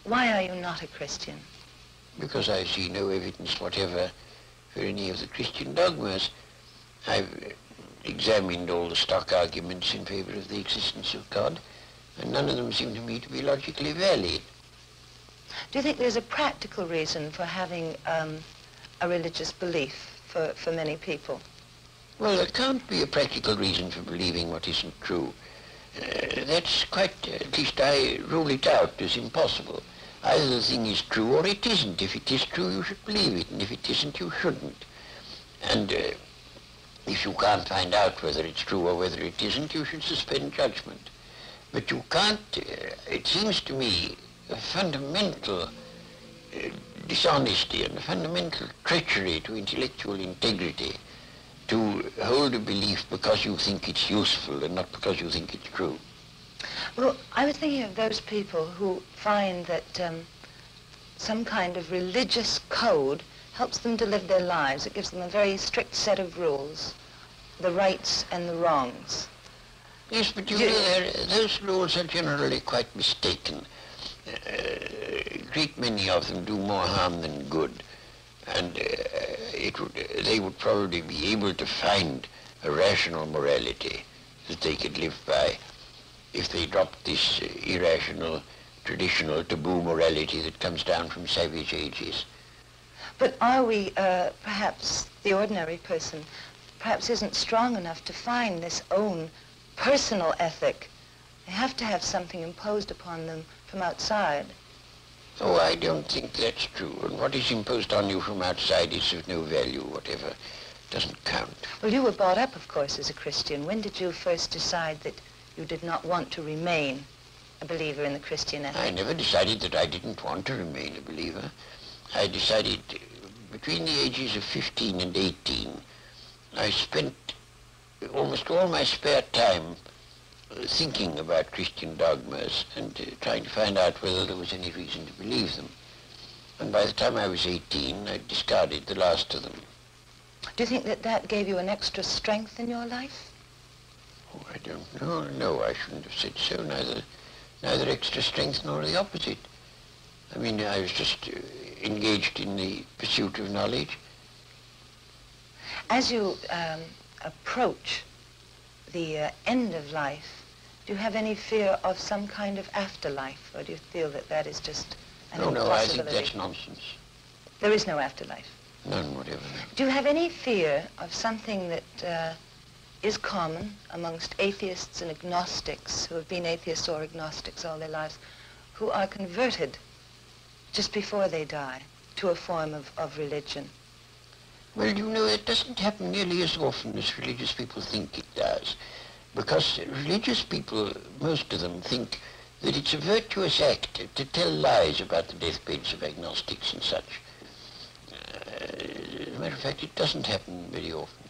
Why are you not a Christian? Because I see no evidence whatever for any of the Christian dogmas. I've examined all the stock arguments in favor of the existence of God, and none of them seem to me to be logically valid. Do you think there's a practical reason for having a religious belief for many people? Well, there can't be a practical reason for believing what isn't true. That's quite, at least I rule it out as impossible. Either the thing is true or it isn't. If it is true, you should believe it, and if it isn't, you shouldn't. And if you can't find out whether it's true or whether it isn't, you should suspend judgment. But you can't, it seems to me, a fundamental dishonesty and a fundamental treachery to intellectual integrity to hold a belief because you think it's useful and not because you think it's true. Well, I was thinking of those people who find that some kind of religious code helps them to live their lives. It gives them a very strict set of rules, the rights and the wrongs. Yes, but you know, those rules are generally quite mistaken. A great many of them do more harm than good, and they would probably be able to find a rational morality that they could live by if they dropped this irrational, traditional, taboo morality that comes down from savage ages. But are we, perhaps the ordinary person, perhaps isn't strong enough to find this own personal ethic? They have to have something imposed upon them from outside. Oh, I don't think that's true. And what is imposed on you from outside is of no value, whatever. Doesn't count. Well, you were brought up, of course, as a Christian. When did you first decide that you did not want to remain a believer in the Christian ethic? I never decided that I didn't want to remain a believer. I decided between the ages of 15 and 18, I spent almost all my spare time thinking about Christian dogmas and trying to find out whether there was any reason to believe them. And by the time I was 18, I discarded the last of them. Do you think that that gave you an extra strength in your life? Oh, I don't know. No, I shouldn't have said so. Neither extra strength nor the opposite. I mean, I was just engaged in the pursuit of knowledge. As you approach the end of life, do you have any fear of some kind of afterlife, or do you feel that that is just an impossibility? No, I think that's nonsense. There is no afterlife? None whatever. Do you have any fear of something that is common amongst atheists and agnostics who have been atheists or agnostics all their lives, who are converted just before they die to a form of religion? Well, you know, it doesn't happen nearly as often as religious people think it does, because religious people, most of them, think that it's a virtuous act to tell lies about the deathbeds of agnostics and such. As a matter of fact, it doesn't happen very often.